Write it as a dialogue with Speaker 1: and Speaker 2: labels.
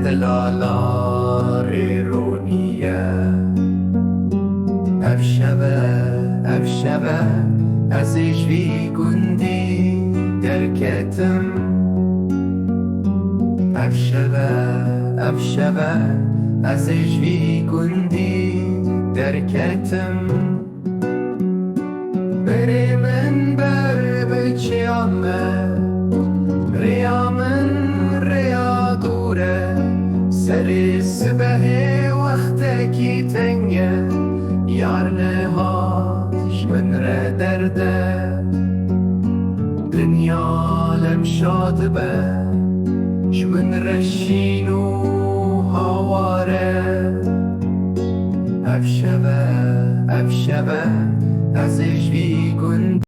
Speaker 1: دلاlar ایرونیه افشبه از اجوی گندی درکتم افشبه از اجوی گندی درکتم بری من بر بچیامه ریامن ریا دوره سری سبه وقت کی تنگه یار نهاش من را درده دنیا لم شاد به شمن رشین و هوار